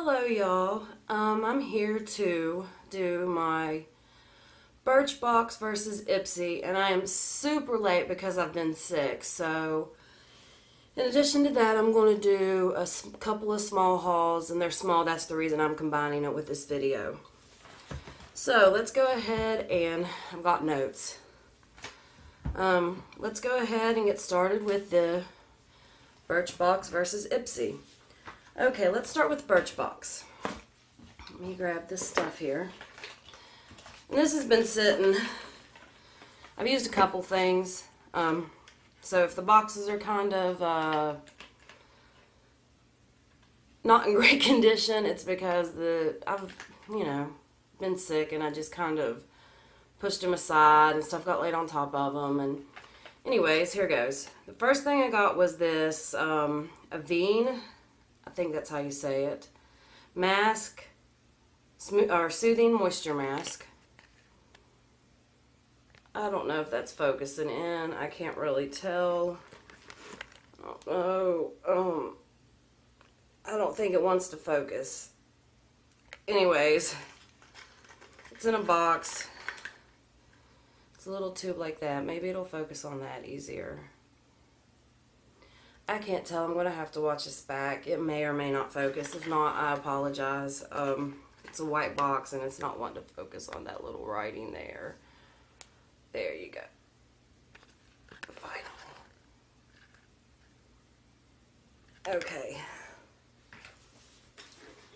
Hello y'all, I'm here to do my Birchbox versus Ipsy, and I am super late because I've been sick. So in addition to that, I'm going to do a couple of small hauls, and they're small. That's the reason I'm combining it with this video. So let's go ahead, and I've got notes. Let's go ahead and get started with the Birchbox versus Ipsy. Okay, let's start with Birchbox. Let me grab this stuff here. And this has been sitting. I've used a couple things. So if the boxes are kind of not in great condition, it's because I've been sick and I just kind of pushed them aside and stuff got laid on top of them. And anyways, here goes. The first thing I got was this Avene, I think that's how you say it, mask, soothing moisture mask. I don't know if that's focusing in. I can't really tell. Oh, I don't think it wants to focus. Anyways, it's in a box. It's a little tube like that. Maybe it'll focus on that easier. I can't tell. I'm going to have to watch this back. It may or may not focus. If not, I apologize. It's a white box and it's not wanting to focus on that little writing there. There you go. Finally. Okay.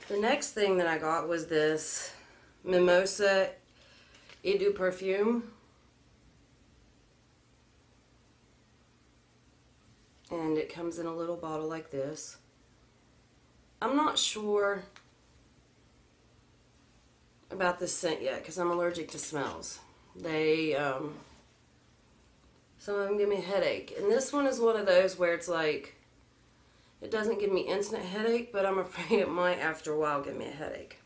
The next thing that I got was this Mimosa Eau de Perfume. And it comes in a little bottle like this. I'm not sure about this scent yet because I'm allergic to smells. Some of them give me a headache. And this one is one of those where it's like, it doesn't give me instant headache, but I'm afraid it might after a while give me a headache.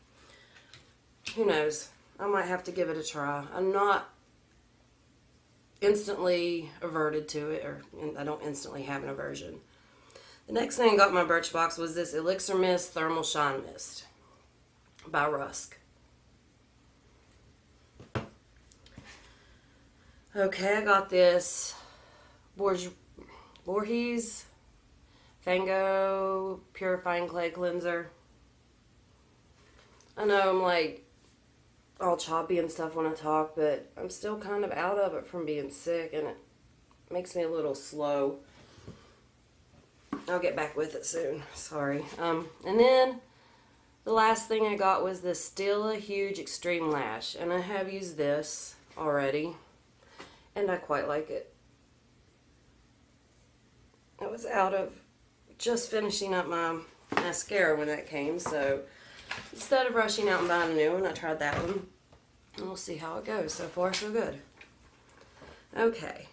Who knows? I might have to give it a try. I'm not instantly averted to it, or I don't instantly have an aversion. The next thing I got in my Birchbox was this Elixir Mist Thermal Shine Mist by Rusk. Okay, I got this Voorhees Fango Purifying Clay Cleanser. I know I'm like all choppy and stuff when I talk, but I'm still kind of out of it from being sick, and it makes me a little slow. I'll get back with it soon. Sorry. And then the last thing I got was this Stila Huge Extreme Lash, and I have used this already, and I quite like it. I was out of just finishing up my mascara when that came, so instead of rushing out and buying a new one, I tried that one. And we'll see how it goes. So far, so good. Okay.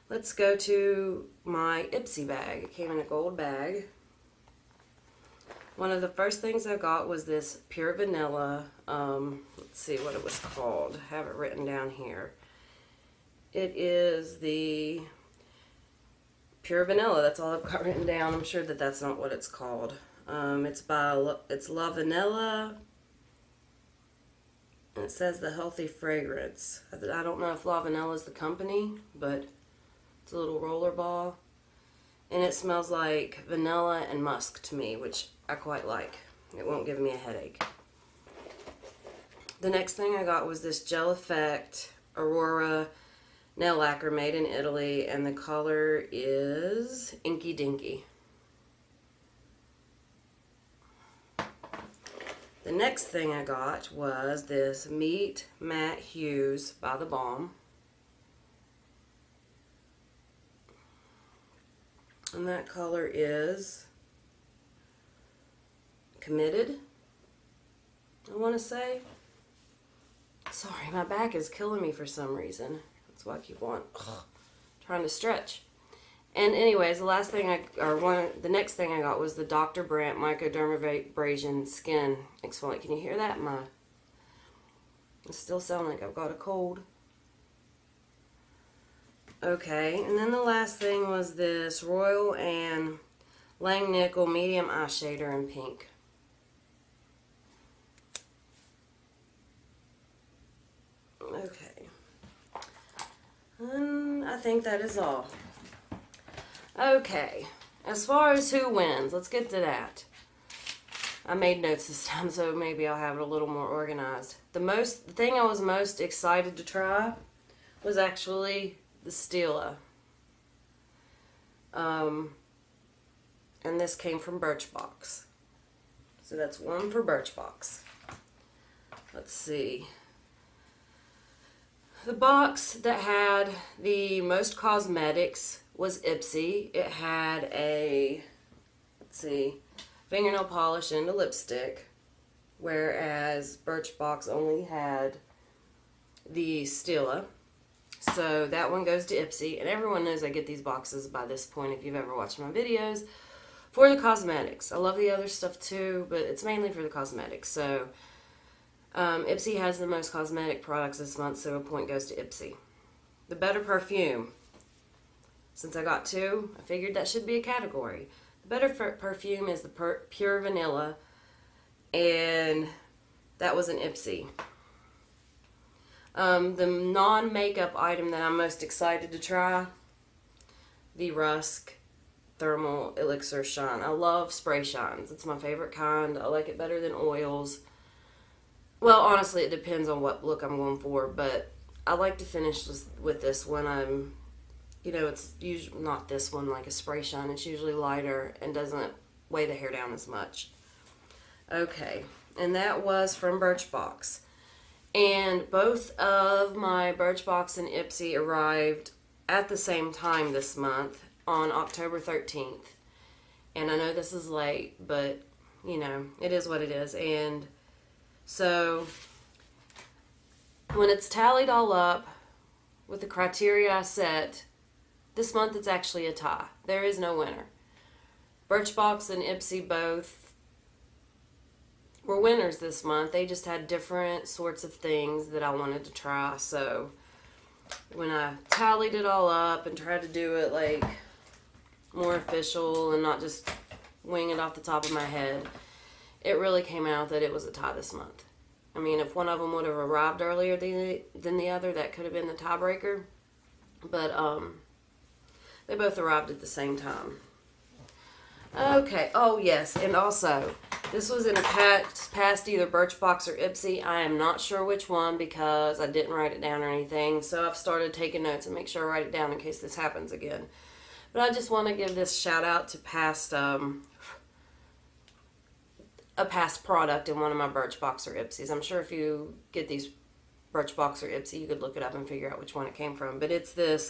Let's go to my Ipsy bag. It came in a gold bag. One of the first things I got was this Pure Vanilla. Let's see what it was called. I have it written down here. It is the Pure Vanilla. That's all I've got written down. I'm sure that that's not what it's called. It's La Vanilla, and it says the healthy fragrance. I don't know if La Vanilla is the company, but it's a little roller ball, and it smells like vanilla and musk to me, which I quite like. It won't give me a headache. The next thing I got was this Gel Effect Aurora nail lacquer made in Italy, and the color is Inky Dinky. The next thing I got was this Meet Matte Hues by The Balm. And that color is Committed, I want to say. Sorry, my back is killing me for some reason. That's why I keep on trying to stretch. And anyways, the next thing I got was the Dr. Brandt Microdermabrasion Skin Exfoliant. Can you hear that? I still sound like I've got a cold. Okay, and then the last thing was this Royal and Langnickel Medium Eye Shader in pink. Okay. And I think that is all. Okay. As far as who wins, let's get to that. I made notes this time, so maybe I'll have it a little more organized. The thing I was most excited to try was actually the Stila. And this came from Birchbox. So that's one for Birchbox. Let's see. The box that had the most cosmetics was Ipsy. It had a, let's see, fingernail polish and a lipstick, whereas Birchbox only had the Stila. So that one goes to Ipsy, and everyone knows I get these boxes by this point if you've ever watched my videos, for the cosmetics. I love the other stuff too, but it's mainly for the cosmetics. So Ipsy has the most cosmetic products this month, so a point goes to Ipsy. The better perfume. Since I got two, I figured that should be a category. The better perfume is the Pure Vanilla, and that was an Ipsy. The non-makeup item that I'm most excited to try, the Rusk Thermal Elixir Shine. I love spray shines. It's my favorite kind. I like it better than oils. Well, honestly, it depends on what look I'm going for, but I like to finish with this when I'm, you know, it's usually not this one like a spray shine. It's usually lighter and doesn't weigh the hair down as much. Okay, and that was from Birchbox. And both of my Birchbox and Ipsy arrived at the same time this month on October 13th. And I know this is late, but, you know, it is what it is. And so when it's tallied all up with the criteria I set, this month it's actually a tie. There is no winner. Birchbox and Ipsy both were winners this month. They just had different sorts of things that I wanted to try. So when I tallied it all up and tried to do it like more official and not just wing it off the top of my head, it really came out that it was a tie this month. I mean, if one of them would have arrived earlier than the other, that could have been the tiebreaker. But they both arrived at the same time. Okay. Oh, yes. And also, this was in a past either Birchbox or Ipsy. I am not sure which one because I didn't write it down or anything. So I've started taking notes and make sure I write it down in case this happens again. But I just want to give this shout out to a past product in one of my Birchbox or Ipsys. I'm sure if you get these Birchbox or Ipsy, you could look it up and figure out which one it came from. But it's this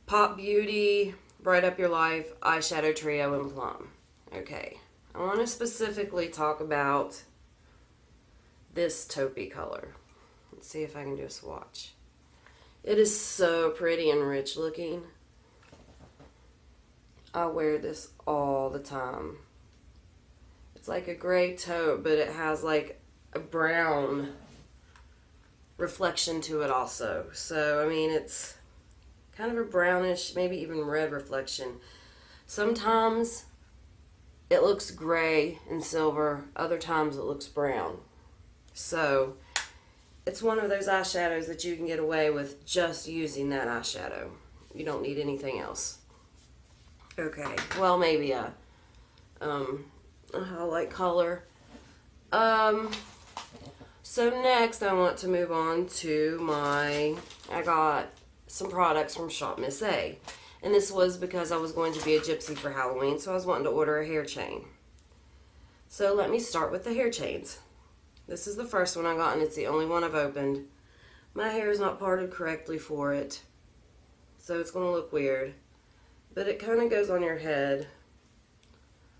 Pop Beauty Bright Up Your Life Eyeshadow Trio in Plum. Okay, I want to specifically talk about this taupey color. Let's see if I can do a swatch. It is so pretty and rich looking. I wear this all the time. It's like a gray taupe, but it has like a brown reflection to it also. So, I mean, it's kind of a brownish, maybe even red reflection. Sometimes it looks gray and silver. Other times it looks brown. So, it's one of those eyeshadows that you can get away with just using that eyeshadow. You don't need anything else. Okay, well, maybe a highlight color. So next I want to move on to I got some products from Shop Miss A. And this was because I was going to be a gypsy for Halloween, so I was wanting to order a hair chain. So let me start with the hair chains. This is the first one I got, and it's the only one I've opened. My hair is not parted correctly for it, so it's going to look weird. But it kind of goes on your head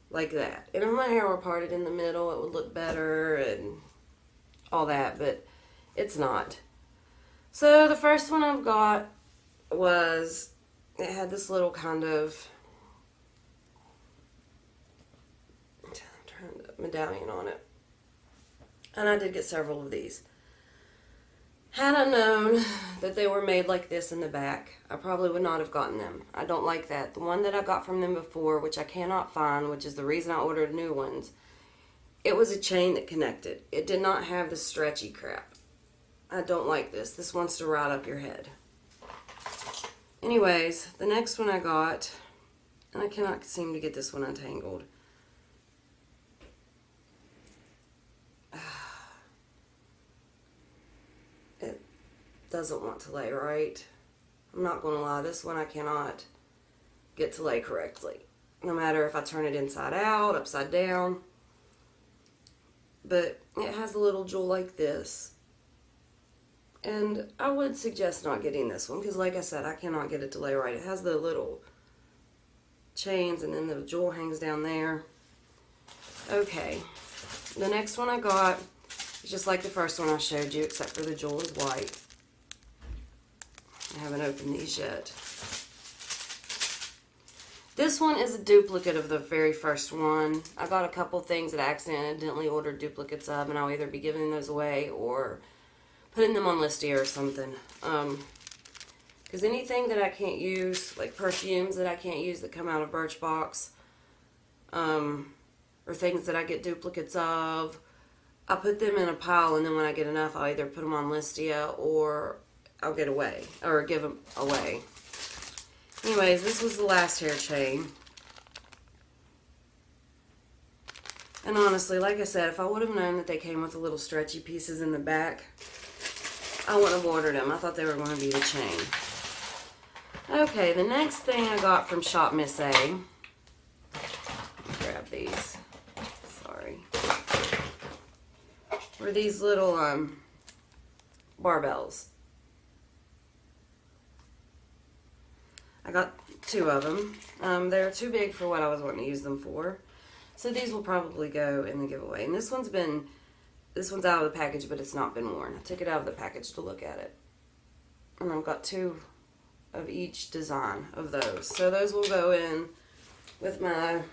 like that. And if my hair were parted in the middle, it would look better and all that, but it's not. So the first one I've got was, it had this little kind of medallion on it. And I did get several of these. Had I known that they were made like this in the back, I probably would not have gotten them. I don't like that. The one that I got from them before, which I cannot find, which is the reason I ordered new ones, it was a chain that connected. It did not have the stretchy crap. I don't like this. This wants to ride up your head. Anyways, the next one I got, and I cannot seem to get this one untangled. It doesn't want to lay right. I'm not going to lie, this one I cannot get to lay correctly. No matter if I turn it inside out, upside down. But it has a little jewel like this. And I would suggest not getting this one because, like I said, I cannot get it to lay right. It has the little chains and then the jewel hangs down there. Okay, the next one I got is just like the first one I showed you, except for the jewel is white. I haven't opened these yet. This one is a duplicate of the very first one. I got a couple things that I accidentally ordered duplicates of, and I'll either be giving those away or putting them on Listia or something. Because anything that I can't use, like perfumes that I can't use that come out of Birchbox, or things that I get duplicates of, I put them in a pile, and then when I get enough, I'll either put them on Listia or I'll get away, or give them away. Anyways, this was the last hair chain. And honestly, like I said, if I would have known that they came with the little stretchy pieces in the back, I wouldn't have ordered them. I thought they were going to be the chain. Okay, the next thing I got from Shop Miss A. Grab these. Sorry. Were these little barbells. I got 2 of them. They're too big for what I was wanting to use them for. So these will probably go in the giveaway. And this one's out of the package, but it's not been worn. I took it out of the package to look at it. And I've got 2 of each design of those. So those will go in with my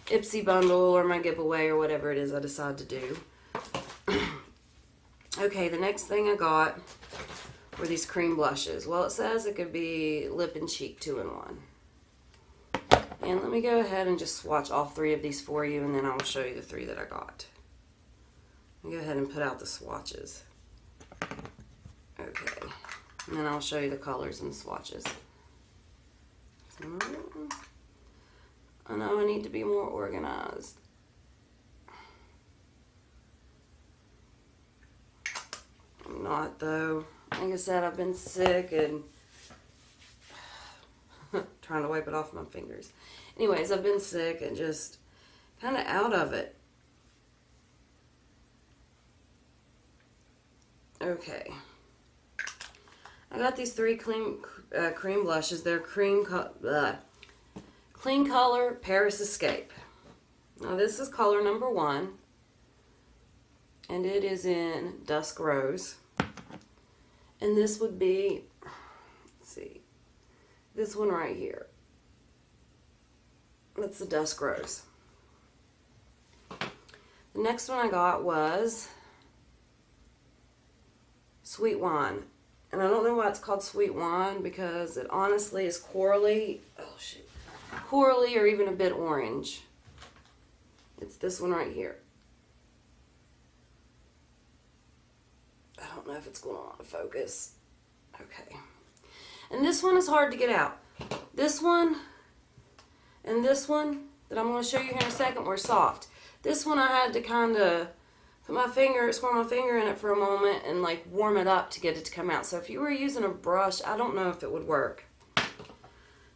Ipsy bundle or my giveaway or whatever it is I decide to do. Okay, the next thing I got were these cream blushes. Well, it says it could be lip and cheek 2-in-1. And let me go ahead and just swatch all 3 of these for you, and then I will show you the 3 that I got. Let me go ahead and put out the swatches. Okay. And then I'll show you the colors and the swatches. I know I need to be more organized. I'm not, though. Like I said, I've been sick and trying to wipe it off my fingers. Anyways, I've been sick and just kind of out of it. Okay. I got these 3 cream blushes. They're Clean Color Paris Escape. Now this is color number 1. And it is in Dusk Rose. And this would be, let's see, this one right here. That's the Dusk Rose. The next one I got was Sweet Wine. And I don't know why it's called Sweet Wine because it honestly is corally, corally or even a bit orange. It's this one right here. I don't know if it's going to want to focus. Okay. And this one is hard to get out. This one and this one that I'm going to show you here in a second were soft. This one I had to kind of put my finger, swirl my finger in it for a moment and like warm it up to get it to come out. So if you were using a brush, I don't know if it would work.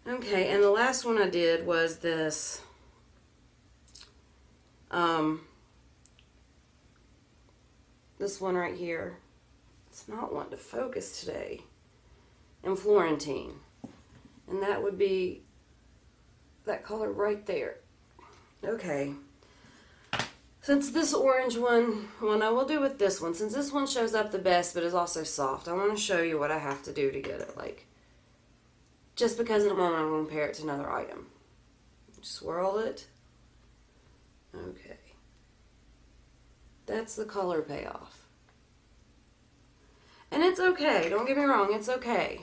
Okay, and the last one I did was this this one right here. It's not wanting to focus today. In Florentine. And that would be that color right there. Okay. Since this orange one, well, I will do with this one. Since this one shows up the best but is also soft, I want to show you what I have to do to get it. Like, just because in a moment I'm going to compare it to another item. Swirl it. Okay. That's the color payoff. And it's okay. Don't get me wrong. It's okay.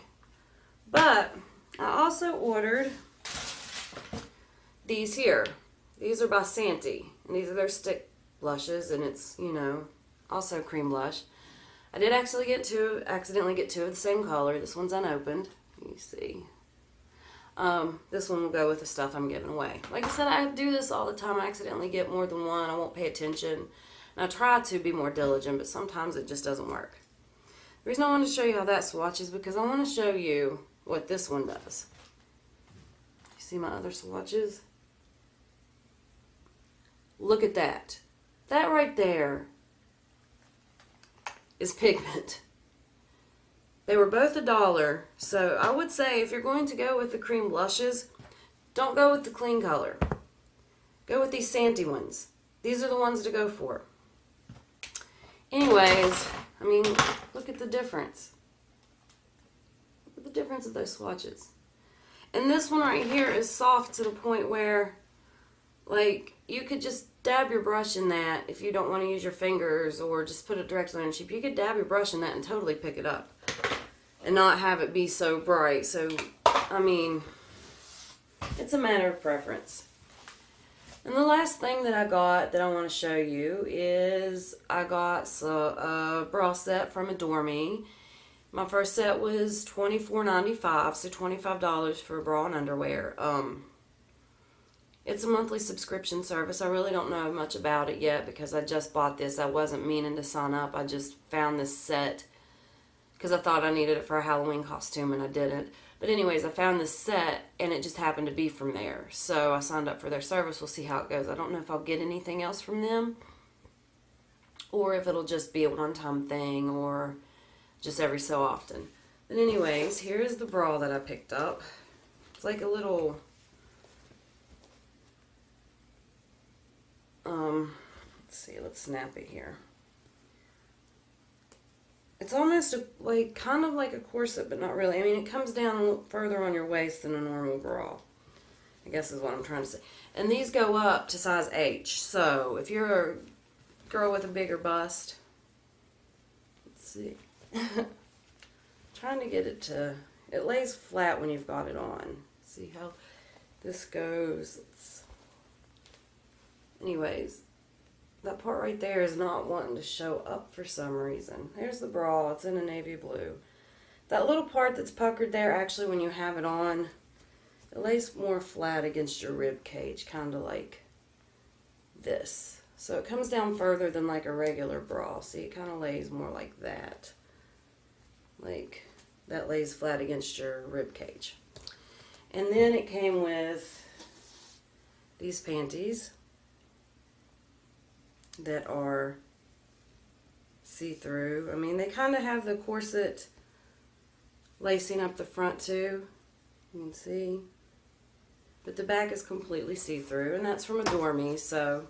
But I also ordered these here. These are by Santee. And these are their stick blushes. And it's, you know, also cream blush. I did accidentally get two of the same color. This one's unopened. You see. This one will go with the stuff I'm giving away. Like I said, I do this all the time. I accidentally get more than one. I won't pay attention. And I try to be more diligent, but sometimes it just doesn't work. The reason I want to show you how that swatch is because I want to show you what this one does. You see my other swatches? Look at that. That right there is pigment. They were both $1, so I would say if you're going to go with the cream blushes, don't go with the clean color. Go with these Santy ones. These are the ones to go for. Anyways, I mean, look at the difference. Look at the difference of those swatches. And this one right here is soft to the point where, like, you could just dab your brush in that if you don't want to use your fingers or just put it directly on your cheek. You could dab your brush in that and totally pick it up and not have it be so bright. So, I mean, it's a matter of preference. And the last thing that I got that I want to show you is I got a bra set from Adore Me. My first set was $24.95, so $25 for a bra and underwear. It's a monthly subscription service. I really don't know much about it yet because I just bought this. I wasn't meaning to sign up. I just found this set because I thought I needed it for a Halloween costume and I didn't. But anyways, I found this set and it just happened to be from there. So I signed up for their service. We'll see how it goes. I don't know if I'll get anything else from them or if it'll just be a one-time thing or just every so often. But anyways, here's the bra that I picked up. It's like a little... let's see, let's snap it here. It's almost kind of like a corset, but not really. I mean, it comes down a little further on your waist than a normal bra, I guess is what I'm trying to say. And these go up to size H. So if you're a girl with a bigger bust, let's see. Trying to get it to, it lays flat when you've got it on. See how this goes. Anyways, that part right there is not wanting to show up for some reason. There's the bra. It's in a navy blue. That little part that's puckered there, actually, when you have it on, it lays more flat against your rib cage, kind of like this. So it comes down further than like a regular bra. See, it kind of lays more like that. Like, that lays flat against your rib cage. And then it came with these panties that are see-through. I mean, they kind of have the corset lacing up the front too. You can see. But the back is completely see-through, and that's from Adore Me, so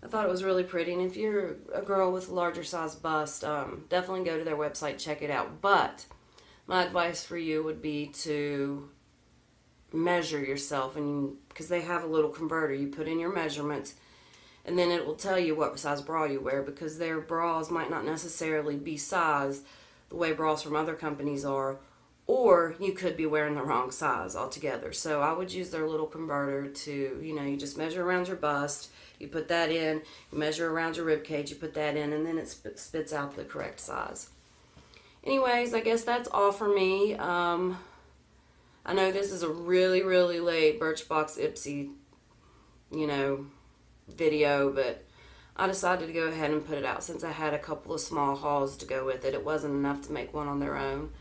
I thought it was really pretty. And if you're a girl with a larger size bust, definitely go to their website, check it out. But my advice for you would be to measure yourself, and because they have a little converter, you put in your measurements, and then it will tell you what size bra you wear, because their bras might not necessarily be sized the way bras from other companies are, or you could be wearing the wrong size altogether. So I would use their little converter to, you know, you just measure around your bust, you put that in, you measure around your rib cage, you put that in, and then it spits out the correct size. Anyways, I guess that's all for me. I know this is a really, really late Birchbox Ipsy, you know, video, but I decided to go ahead and put it out since I had a couple of small hauls to go with it. It wasn't enough to make one on their own.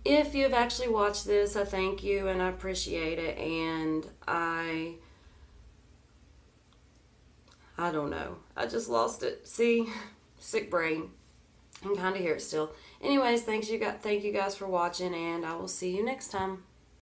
If you've actually watched this, I thank you and I appreciate it, and I don't know. I just lost it. See? Sick brain. I can kind of hear it still. Anyways, thank you guys for watching, and I will see you next time.